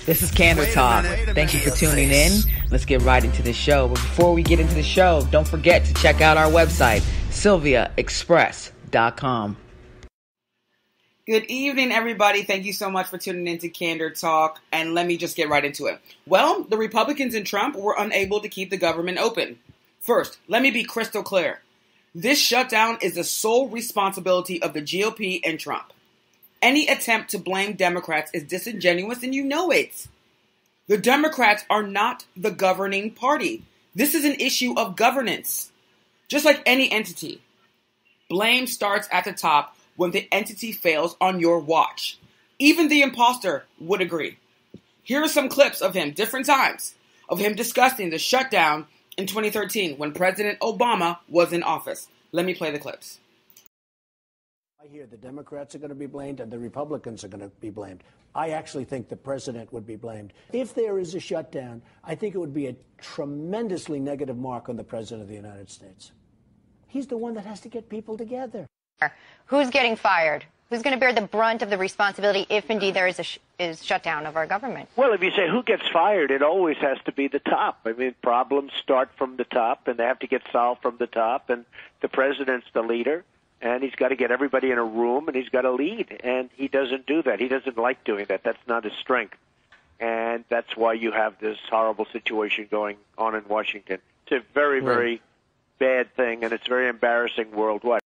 This is Candor Talk. Thank you for tuning in. Let's get right into the show. But before we get into the show, don't forget to check out our website, sylviaexpress.com. Good evening, everybody. Thank you so much for tuning in to Candor Talk. And let me just get right into it. Well, the Republicans and Trump were unable to keep the government open. First, let me be crystal clear. This shutdown is the sole responsibility of the GOP and Trump. Any attempt to blame Democrats is disingenuous, and you know it. The Democrats are not the governing party. This is an issue of governance. Just like any entity, blame starts at the top when the entity fails on your watch. Even the imposter would agree. Here are some clips of him, different times, of him discussing the shutdown in 2013 when President Obama was in office. Let me play the clips. I hear the Democrats are going to be blamed and the Republicans are going to be blamed. I actually think the president would be blamed. If there is a shutdown, I think it would be a tremendously negative mark on the president of the United States. He's the one that has to get people together. Who's getting fired? Who's going to bear the brunt of the responsibility if indeed there is a shutdown of our government? Well, if you say who gets fired, it always has to be the top. I mean, problems start from the top, and they have to get solved from the top, and the president's the leader, and he's got to get everybody in a room, and he's got to lead, and he doesn't do that. He doesn't like doing that. That's not his strength, and that's why you have this horrible situation going on in Washington. It's a very, very bad thing, and it's very embarrassing worldwide.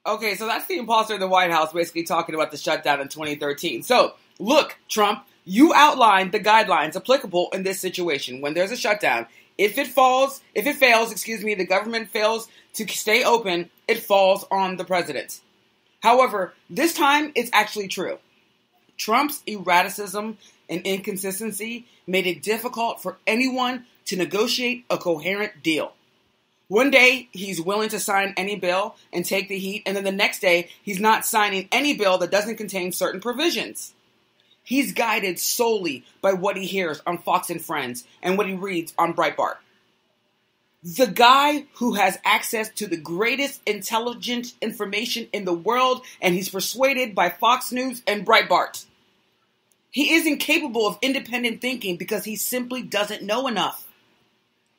Okay, so that's the imposter in the White House basically talking about the shutdown in 2013. So, look, Trump, you outlined the guidelines applicable in this situation. When there's a shutdown, if it fails, the government fails to stay open, it falls on the president. However, this time it's actually true. Trump's erraticism and inconsistency made it difficult for anyone to negotiate a coherent deal. One day, he's willing to sign any bill and take the heat, and then the next day, he's not signing any bill that doesn't contain certain provisions. He's guided solely by what he hears on Fox and Friends and what he reads on Breitbart. The guy who has access to the greatest intelligent information in the world, and he's persuaded by Fox News and Breitbart. He is incapable of independent thinking because he simply doesn't know enough.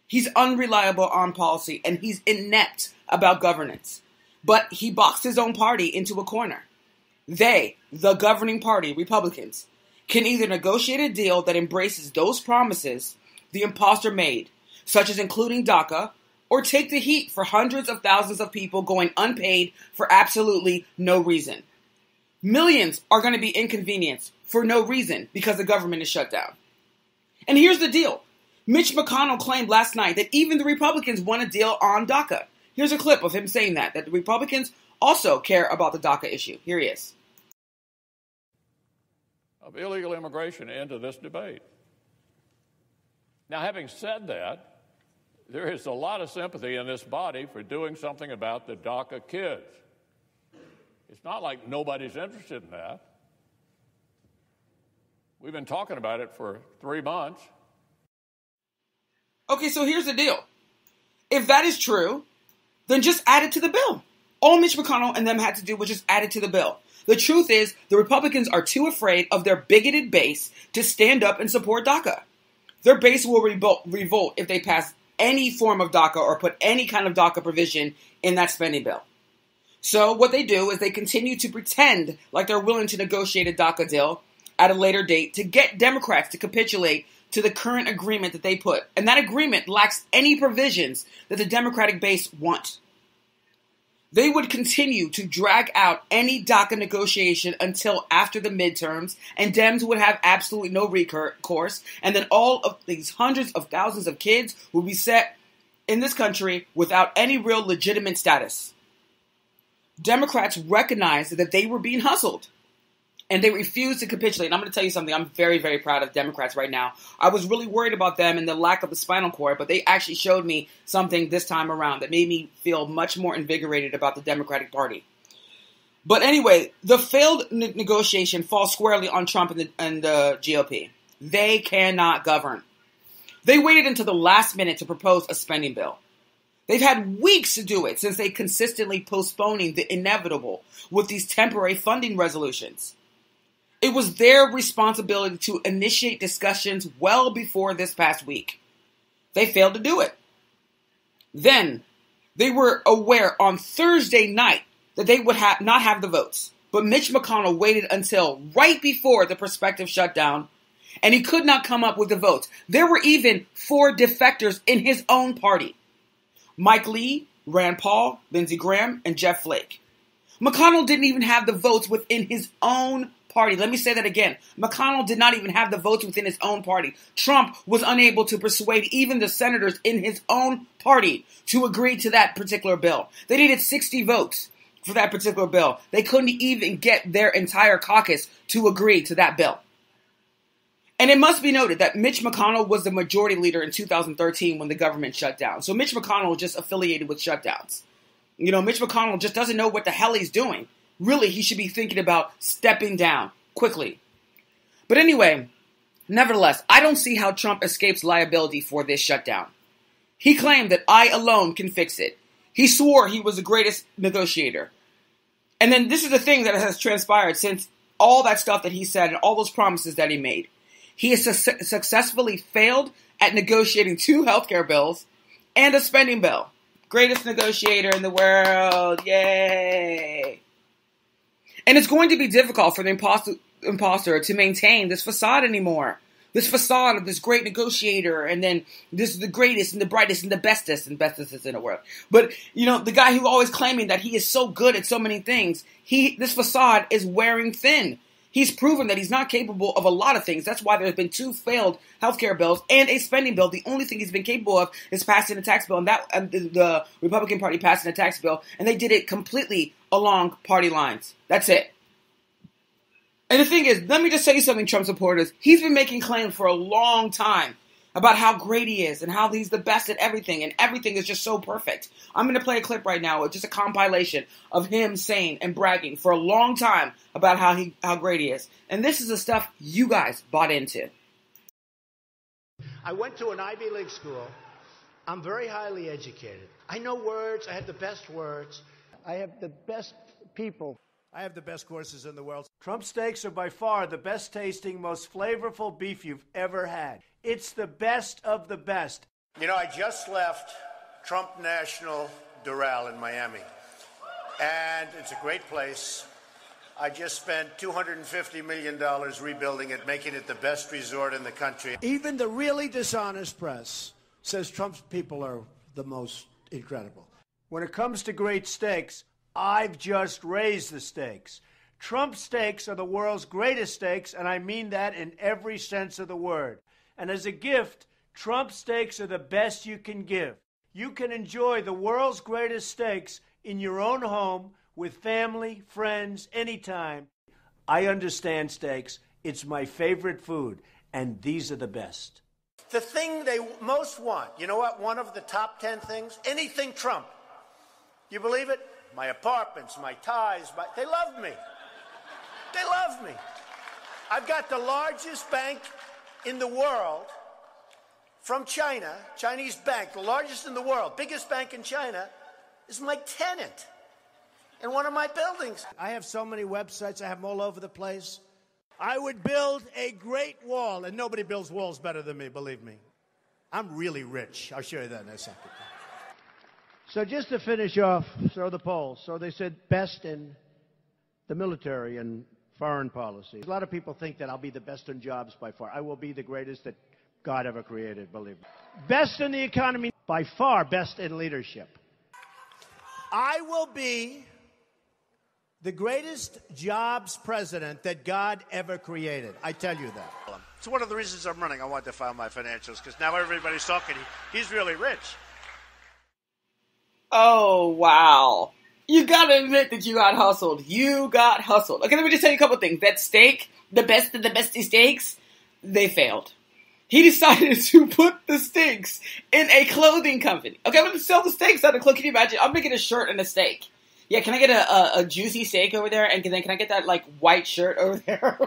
He's unreliable on policy, and he's inept about governance. But he boxed his own party into a corner. They, the governing party, Republicans, can either negotiate a deal that embraces those promises the imposter made, such as including DACA, or take the heat for hundreds of thousands of people going unpaid for absolutely no reason. Millions are going to be inconvenienced for no reason because the government is shut down. And here's the deal. Mitch-McConnell claimed last night that even the Republicans want a deal on DACA. Here's a clip of him saying that the Republicans also care about the DACA issue. Here he is. Of illegal immigration into this debate. Now, having said that, there is a lot of sympathy in this body for doing something about the DACA kids. It's not like nobody's interested in that. We've been talking about it for 3 months. Okay, so here's the deal. If that is true, then just add it to the bill. All Mitch McConnell and them had to do was just add it to the bill. The truth is, the Republicans are too afraid of their bigoted base to stand up and support DACA. Their base will revolt if they pass any form of DACA or put any kind of DACA provision in that spending bill. So what they do is they continue to pretend like they're willing to negotiate a DACA deal at a later date to get Democrats to capitulate to the current agreement that they put. And that agreement lacks any provisions that the Democratic base want. They would continue to drag out any DACA negotiation until after the midterms, and Dems would have absolutely no recourse, and then all of these hundreds of thousands of kids will be set in this country without any real legitimate status. Democrats recognized that they were being hustled. And they refuse to capitulate. And I'm going to tell you something. I'm very, very proud of Democrats right now. I was really worried about them and the lack of the spinal cord, but they actually showed me something this time around that made me feel much more invigorated about the Democratic Party. But anyway, the failed negotiation falls squarely on Trump and the GOP. They cannot govern. They waited until the last minute to propose a spending bill. They've had weeks to do it since they consistently postponing the inevitable with these temporary funding resolutions. It was their responsibility to initiate discussions well before this past week. They failed to do it. Then, they were aware on Thursday night that they would not have the votes. But Mitch McConnell waited until right before the prospective shutdown, and he could not come up with the votes. There were even 4 defectors in his own party. Mike Lee, Rand Paul, Lindsey Graham, and Jeff Flake. McConnell didn't even have the votes within his own party. Let me say that again. McConnell did not even have the votes within his own party. Trump was unable to persuade even the senators in his own party to agree to that particular bill. They needed 60 votes for that particular bill. They couldn't even get their entire caucus to agree to that bill. And it must be noted that Mitch McConnell was the majority leader in 2013 when the government shut down. So Mitch McConnell was just affiliated with shutdowns. You know, Mitch McConnell just doesn't know what the hell he's doing. Really, he should be thinking about stepping down quickly. But anyway, nevertheless, I don't see how Trump escapes liability for this shutdown. He claimed that I alone can fix it. He swore he was the greatest negotiator. And then this is the thing that has transpired since all that stuff that he said and all those promises that he made. He has successfully failed at negotiating 2 healthcare bills and a spending bill. Greatest negotiator in the world. Yay. And it's going to be difficult for the imposter to maintain this facade anymore. This facade of this great negotiator, and then this is the greatest and the brightest and the bestest is in the world. But, you know, the guy who always claiming that he is so good at so many things, this facade is wearing thin. He's proven that he's not capable of a lot of things. That's why there's been 2 failed healthcare bills and a spending bill. The only thing he's been capable of is passing a tax bill, and the Republican Party passing a tax bill, and they did it completely along party lines. That's it. And the thing is, let me just say something, Trump supporters. He's been making claims for a long time about how great he is and how he's the best at everything, and everything is just so perfect. I'm going to play a clip right now. It's just a compilation of him saying and bragging for a long time about how great he is. And this is the stuff you guys bought into. I went to an Ivy League school. I'm very highly educated. I know words. I have the best words. I have the best people. I have the best courses in the world. Trump steaks are by far the best tasting, most flavorful beef you've ever had. It's the best of the best. You know, I just left Trump National Doral in Miami, and it's a great place. I just spent $250 million rebuilding it, making it the best resort in the country. Even the really dishonest press says Trump's people are the most incredible. When it comes to great steaks, I've just raised the stakes. Trump steaks are the world's greatest steaks, and I mean that in every sense of the word. And as a gift, Trump steaks are the best you can give. You can enjoy the world's greatest steaks in your own home with family, friends, anytime. I understand steaks. It's my favorite food, and these are the best. The thing they most want, you know what? One of the top 10 things? Anything Trump. You believe it? My apartments, my ties, they love me. They love me. I've got the largest bank in the world from China, Chinese bank, the largest in the world, biggest bank in China, is my tenant in one of my buildings. I have so many websites. I have them all over the place. I would build a great wall, and nobody builds walls better than me, believe me. I'm really rich. I'll show you that in a second. So just to finish off, the polls. So they said best in the military and foreign policy. A lot of people think that I'll be the best in jobs by far. I will be the greatest that God ever created, believe me. Best in the economy, by far best in leadership. I will be the greatest jobs president that God ever created. I tell you that. It's one of the reasons I'm running. I want to file my financials because now everybody's talking. He's really rich. Oh, wow. You gotta admit that you got hustled. You got hustled. Okay, let me just tell you a couple things. That steak, the best of the bestie steaks, they failed. He decided to put the steaks in a clothing company. Okay, I'm going to sell the steaks out of clothing. Can you imagine? I'm making a shirt and a steak. Yeah, can I get a juicy steak over there? And then can I get that, like, white shirt over there?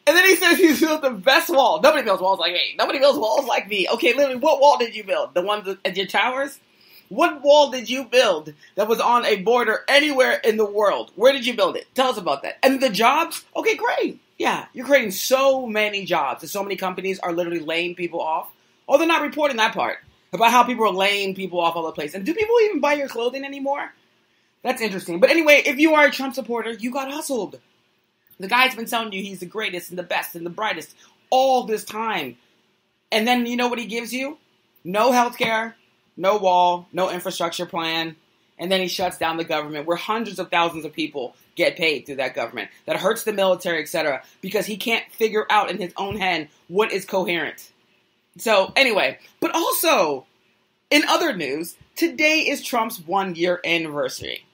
And then he says he's built the best wall. Nobody builds walls like me. Nobody builds walls like me. Okay, literally, what wall did you build? The ones at your towers? What wall did you build that was on a border anywhere in the world? Where did you build it? Tell us about that. And the jobs? Okay, great. Yeah, you're creating so many jobs. And so many companies are literally laying people off. Oh, they're not reporting that part about how people are laying people off all the place. And do people even buy your clothing anymore? That's interesting. But anyway, if you are a Trump supporter, you got hustled. The guy's been telling you he's the greatest and the best and the brightest all this time. And then you know what he gives you? No health care, no wall, no infrastructure plan. And then he shuts down the government where hundreds of thousands of people get paid through that government. That hurts the military, etc. Because he can't figure out in his own head what is coherent. So anyway, but also in other news, today is Trump's 1-year anniversary.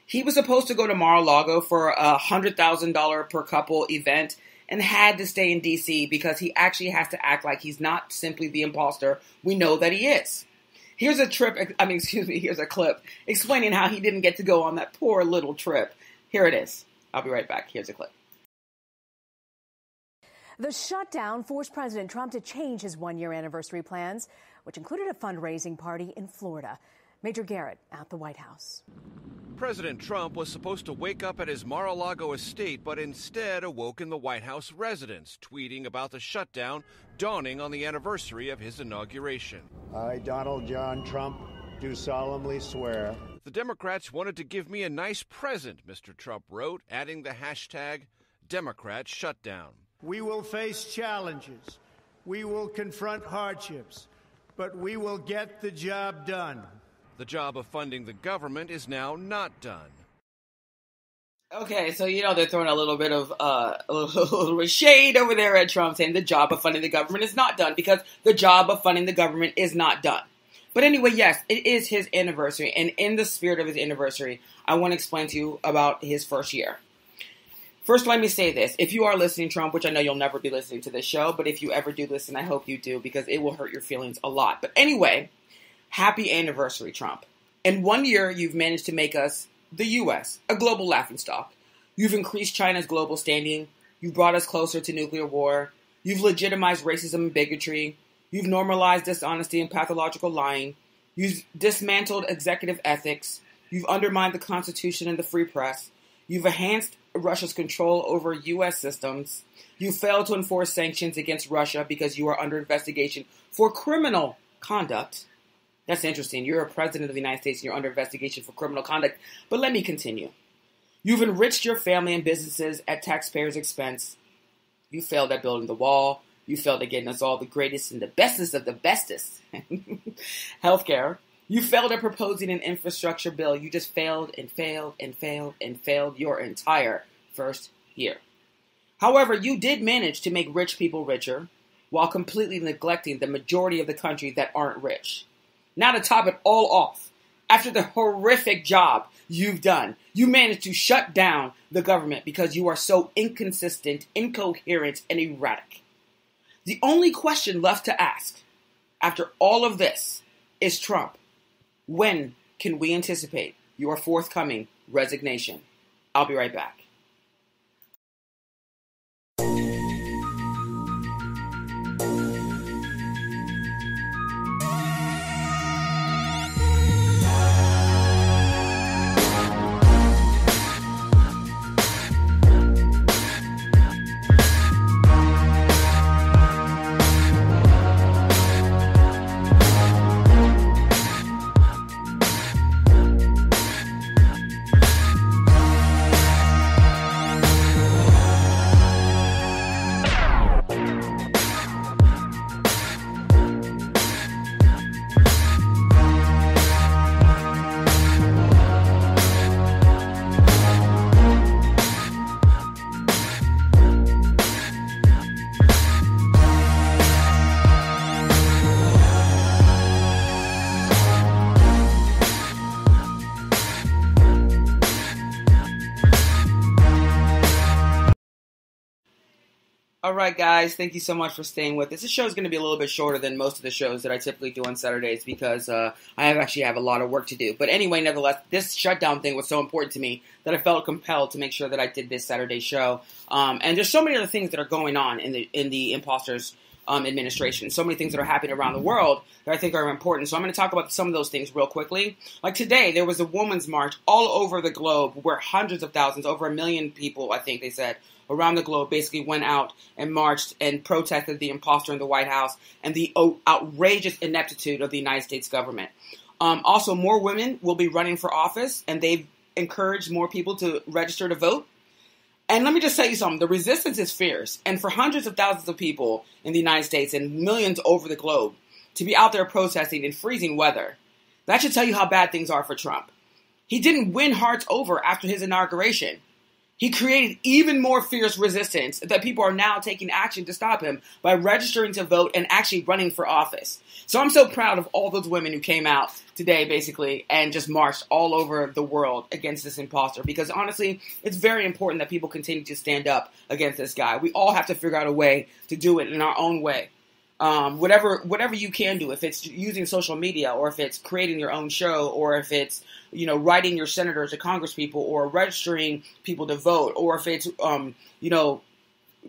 He was supposed to go to Mar-a-Lago for a $100,000 per couple event and had to stay in D.C. because he actually has to act like he's not simply the imposter we know that he is. Here's a clip explaining how he didn't get to go on that poor little trip. Here it is. I'll be right back. Here's a clip. The shutdown forced President Trump to change his 1-year anniversary plans, which included a fundraising party in Florida. Major Garrett at the White House. President Trump was supposed to wake up at his Mar-a-Lago estate, but instead awoke in the White House residence, tweeting about the shutdown dawning on the anniversary of his inauguration. I, Donald John Trump, do solemnly swear. The Democrats wanted to give me a nice present, Mr. Trump wrote, adding the hashtag Democrat shutdown. We will face challenges. We will confront hardships, but we will get the job done. The job of funding the government is now not done. Okay, so they're throwing a little bit of a little bit shade over there at Trump, saying the job of funding the government is not done because the job of funding the government is not done. But anyway, yes, it is his anniversary, and in the spirit of his anniversary, I want to explain to you about his first year. First, let me say this. If you are listening, Trump, which I know you'll never be listening to this show, but if you ever do listen, I hope you do because it will hurt your feelings a lot. But anyway, happy anniversary, Trump. In 1 year, you've managed to make us, the U.S., a global laughingstock. You've increased China's global standing. You've brought us closer to nuclear war. You've legitimized racism and bigotry. You've normalized dishonesty and pathological lying. You've dismantled executive ethics. You've undermined the Constitution and the free press. You've enhanced Russia's control over U.S. systems. You failed to enforce sanctions against Russia because you are under investigation for criminal conduct. That's interesting. You're a president of the United States and you're under investigation for criminal conduct. But let me continue. You've enriched your family and businesses at taxpayers' expense. You failed at building the wall. You failed at getting us all the greatest and the bestest of the bestest. Healthcare. You failed at proposing an infrastructure bill. You just failed and failed and failed and failed your entire first year. However, you did manage to make rich people richer while completely neglecting the majority of the country that aren't rich. Now to top it all off, after the horrific job you've done, you managed to shut down the government because you are so inconsistent, incoherent, and erratic. The only question left to ask after all of this is, Trump, when can we anticipate your forthcoming resignation? I'll be right back. All right, guys, thank you so much for staying with us. This show is going to be a little bit shorter than most of the shows that I typically do on Saturdays because I actually have a lot of work to do. But anyway, nevertheless, this shutdown thing was so important to me that I felt compelled to make sure that I did this Saturday show. And there's so many other things that are going on in the imposters administration. So many things that are happening around the world that I think are important. So I'm going to talk about some of those things real quickly. Like today, there was a women's march all over the globe where hundreds of thousands, over 1 million people, I think they said, around the globe basically went out and marched and protested the imposter in the White House and the outrageous ineptitude of the United States government. Also, more women will be running for office, and they've encouraged more people to register to vote. And let me just tell you something. The resistance is fierce. And for hundreds of thousands of people in the United States and millions over the globe to be out there protesting in freezing weather, that should tell you how bad things are for Trump. He didn't win hearts over after his inauguration. He created even more fierce resistance that people are now taking action to stop him by registering to vote and actually running for office. So I'm so proud of all those women who came out today, basically, and just marched all over the world against this imposter. Because honestly, it's very important that people continue to stand up against this guy. We all have to figure out a way to do it in our own way. Whatever you can do, if it's using social media, or if it's creating your own show, or if it's, writing your senators or congresspeople, or registering people to vote, or if it's,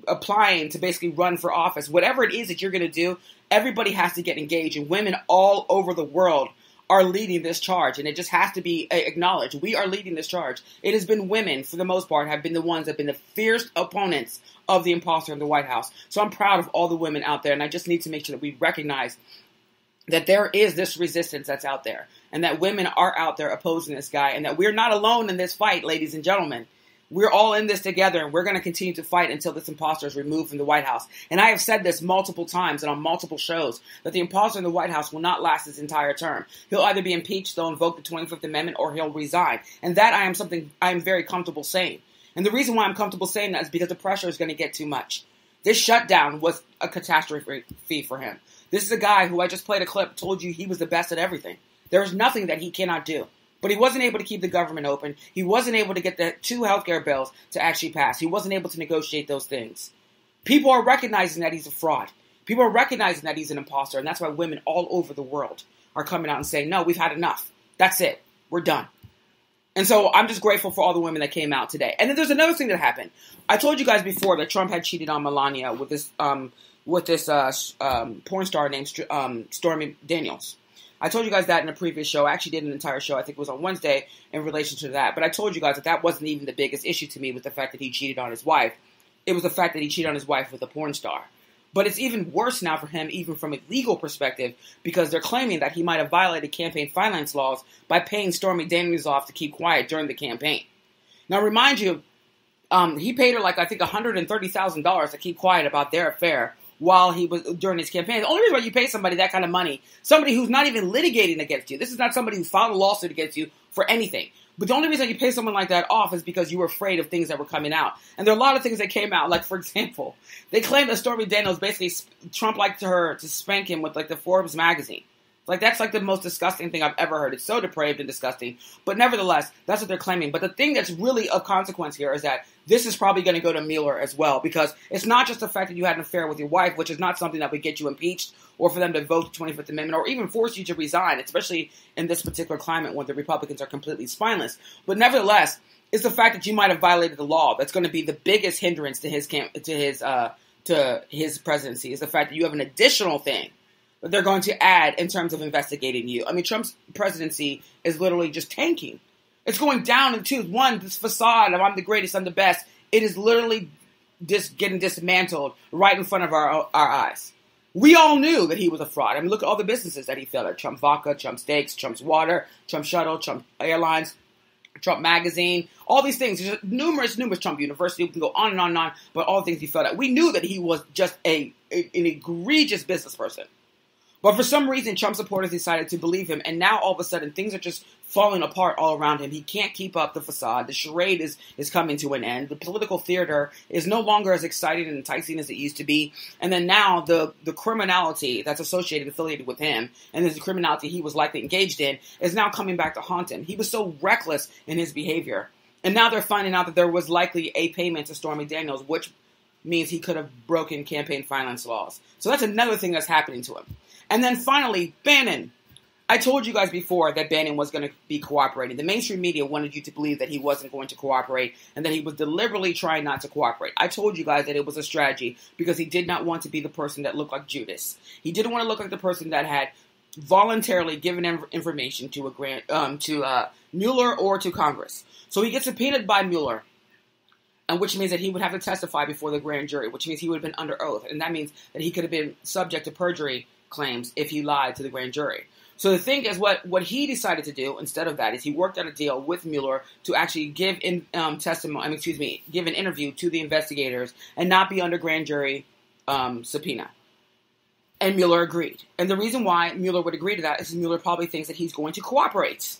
applying to basically run for office, whatever it is that you're going to do, everybody has to get engaged, and women all over the world are leading this charge, and it just has to be acknowledged. We are leading this charge. It has been women, for the most part, have been the ones that have been the fierce opponents of the imposter in the White House. So I'm proud of all the women out there, and I just need to make sure that we recognize that there is this resistance that's out there, and that women are out there opposing this guy, and that we're not alone in this fight, ladies and gentlemen. We're all in this together, and we're going to continue to fight until this imposter is removed from the White House. And I have said this multiple times and on multiple shows, that the imposter in the White House will not last his entire term. He'll either be impeached, they'll invoke the 25th Amendment, or he'll resign. And that I am very comfortable saying. And the reason why I'm comfortable saying that is because the pressure is going to get too much. This shutdown was a catastrophe for him. This is a guy who I just played a clip, told you he was the best at everything. There is nothing that he cannot do. But he wasn't able to keep the government open. He wasn't able to get the 2 healthcare bills to actually pass. He wasn't able to negotiate those things. People are recognizing that he's a fraud. People are recognizing that he's an imposter. And that's why women all over the world are coming out and saying, no, we've had enough. That's it. We're done. And so I'm just grateful for all the women that came out today. And then there's another thing that happened. I told you guys before that Trump had cheated on Melania with this porn star named stormy-daniels. I told you guys that in a previous show. I actually did an entire show, I think it was on Wednesday, in relation to that. But I told you guys that wasn't even the biggest issue to me with the fact that he cheated on his wife. It was the fact that he cheated on his wife with a porn star. But it's even worse now for him, even from a legal perspective, because they're claiming that he might have violated campaign finance laws by paying Stormy-Daniels off to keep quiet during the campaign. Now, remind you, he paid her I think $130,000 to keep quiet about their affair while he was during his campaign. The only reason why you pay somebody that kind of money, somebody who's not even litigating against you, this is not somebody who filed a lawsuit against you for anything. But the only reason you pay someone like that off is because you were afraid of things that were coming out. And there are a lot of things that came out. Like, for example, they claimed that Stormy-Daniels basically, Trump liked her to spank him with the Forbes magazine. That's the most disgusting thing I've ever heard. It's so depraved and disgusting. But nevertheless, that's what they're claiming. But the thing that's really of consequence here is that this is probably going to go to Mueller as well. Because it's not just the fact that you had an affair with your wife, which is not something that would get you impeached or for them to vote the 25th Amendment or even force you to resign, especially in this particular climate when the Republicans are completely spineless. But nevertheless, it's the fact that you might have violated the law that's going to be the biggest hindrance to his presidency, is the fact that you have an additional thing that they're going to add in terms of investigating you. I mean, Trump's presidency is literally just tanking. It's going down in two. One, this facade of I'm the greatest, I'm the best, it is literally just getting dismantled right in front of our eyes. We all knew that he was a fraud. I mean, look at all the businesses that he failed at. Trump Vodka, Trump Steaks, Trump's Water, Trump Shuttle, Trump Airlines, Trump Magazine, all these things. There's numerous Trump University. We can go on and on and on, but all the things he failed at. We knew that he was just an egregious business person. But for some reason, Trump supporters decided to believe him, and now all of a sudden, things are just falling apart all around him. He can't keep up the facade. The charade is coming to an end. The political theater is no longer as exciting and enticing as it used to be. And then now the criminality that's associated, affiliated with him, and the criminality he was likely engaged in, is now coming back to haunt him. He was so reckless in his behavior. And now they're finding out that there was likely a payment to Stormy-Daniels, which means he could have broken campaign finance laws. So that's another thing that's happening to him. And then finally, Bannon. I told you guys before that Bannon was going to be cooperating. The mainstream media wanted you to believe that he wasn't going to cooperate and that he was deliberately trying not to cooperate. I told you guys that it was a strategy because he did not want to be the person that looked like Judas. He didn't want to look like the person that had voluntarily given information to Mueller or to Congress. So he gets subpoenaed by Mueller, and which means that he would have to testify before the grand jury, which means he would have been under oath. And that means that he could have been subject to perjury claims if he lied to the grand jury. So the thing is, what he decided to do instead of that is he worked out a deal with Mueller to actually give give an interview to the investigators and not be under grand jury subpoena. And Mueller agreed. And the reason why Mueller would agree to that is Mueller probably thinks that he's going to cooperate.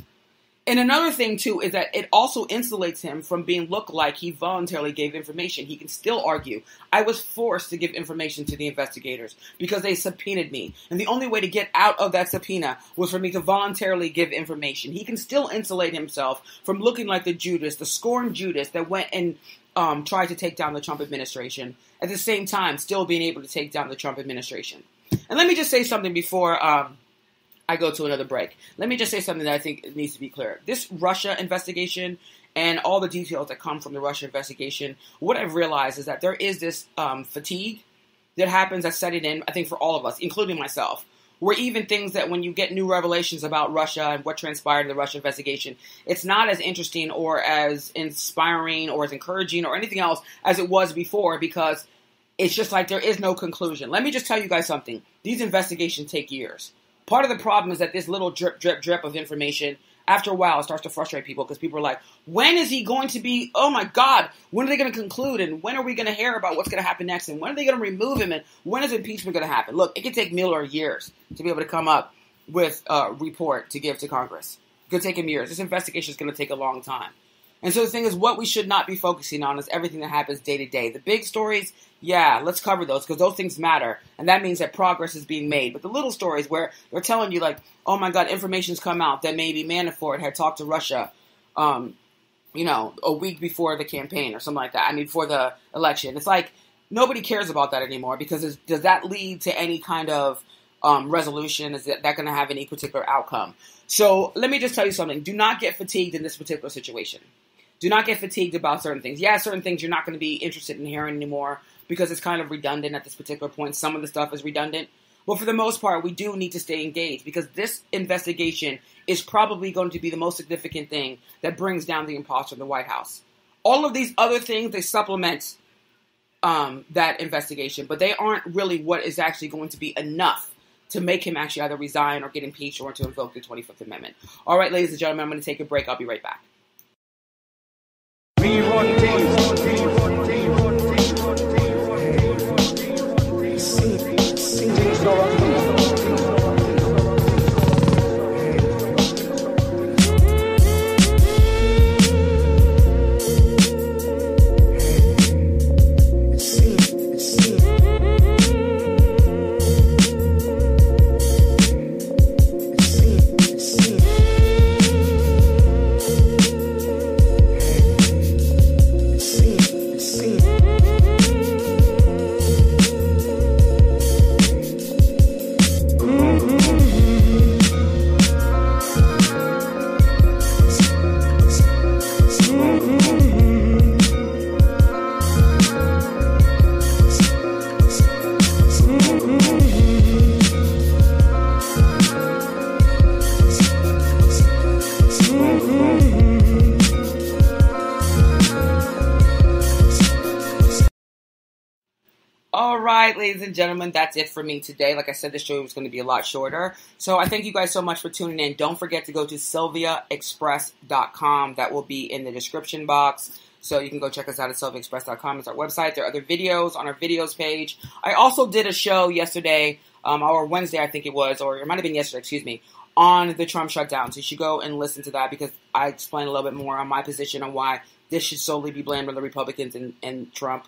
And another thing, too, is that it also insulates him from being looked like he voluntarily gave information. He can still argue, I was forced to give information to the investigators because they subpoenaed me. And the only way to get out of that subpoena was for me to voluntarily give information. He can still insulate himself from looking like the Judas, the scorned Judas that went and tried to take down the Trump administration, at the same time still being able to take down the Trump administration. And let me just say something before I go to another break. Let me just say something that I think needs to be clear. This Russia investigation and all the details that come from the Russia investigation, what I've realized is that there is this fatigue that happens that's setting in, I think, for all of us, including myself, where even things that when you get new revelations about Russia and what transpired in the Russia investigation, it's not as interesting or as inspiring or as encouraging or anything else as it was before because it's just like there is no conclusion. Let me just tell you guys something. These investigations take years. Part of the problem is that this little drip, drip, drip of information, after a while, starts to frustrate people because people are like, when is he going to be, oh my God, when are they going to conclude? And when are we going to hear about what's going to happen next? And when are they going to remove him? And when is impeachment going to happen? Look, it could take Mueller years to be able to come up with a report to give to Congress. It could take him years. This investigation is going to take a long time. And so the thing is, what we should not be focusing on is everything that happens day to day. The big stories, yeah, let's cover those because those things matter. And that means that progress is being made. But the little stories where they're telling you like, oh my God, information's come out that maybe Manafort had talked to Russia, a week before the campaign or something like that. I mean, before the election. It's like nobody cares about that anymore because does that lead to any kind of resolution? Is that going to have any particular outcome? So let me just tell you something. Do not get fatigued in this particular situation. Do not get fatigued about certain things. Yeah, certain things you're not going to be interested in hearing anymore because it's kind of redundant at this particular point. Some of the stuff is redundant. But for the most part, we do need to stay engaged because this investigation is probably going to be the most significant thing that brings down the imposter in the White House. All of these other things, they supplement that investigation, but they aren't really what is actually going to be enough to make him actually either resign or get impeached or to invoke the 25th Amendment. All right, ladies and gentlemen, I'm going to take a break. I'll be right back. All right, ladies and gentlemen, that's it for me today. Like I said, this show was going to be a lot shorter. So I thank you guys so much for tuning in. Don't forget to go to sylviaexpress.com. That will be in the description box. So you can go check us out at sylviaexpress.com. It's our website. There are other videos on our videos page. I also did a show yesterday, or Wednesday, I think it was, or it might have been yesterday, excuse me, on the Trump shutdown. So you should go and listen to that because I explain a little bit more on my position on why this should solely be blamed on the Republicans and Trump.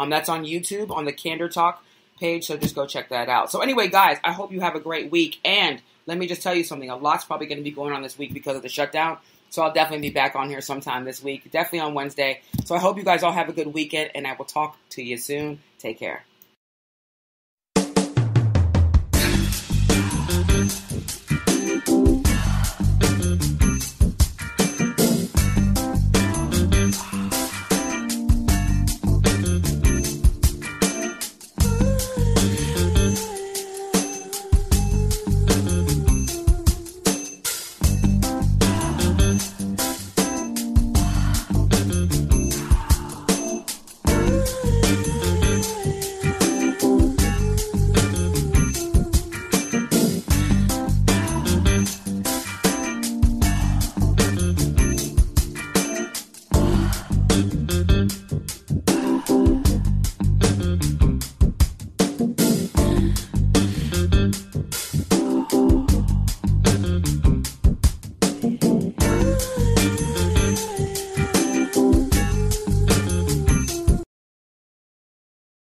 That's on YouTube, on the Candor Talk page, so just go check that out. So anyway, guys, I hope you have a great week, and let me just tell you something. A lot's probably going to be going on this week because of the shutdown, so I'll definitely be back on here sometime this week, definitely on Wednesday. So I hope you guys all have a good weekend, and I will talk to you soon. Take care.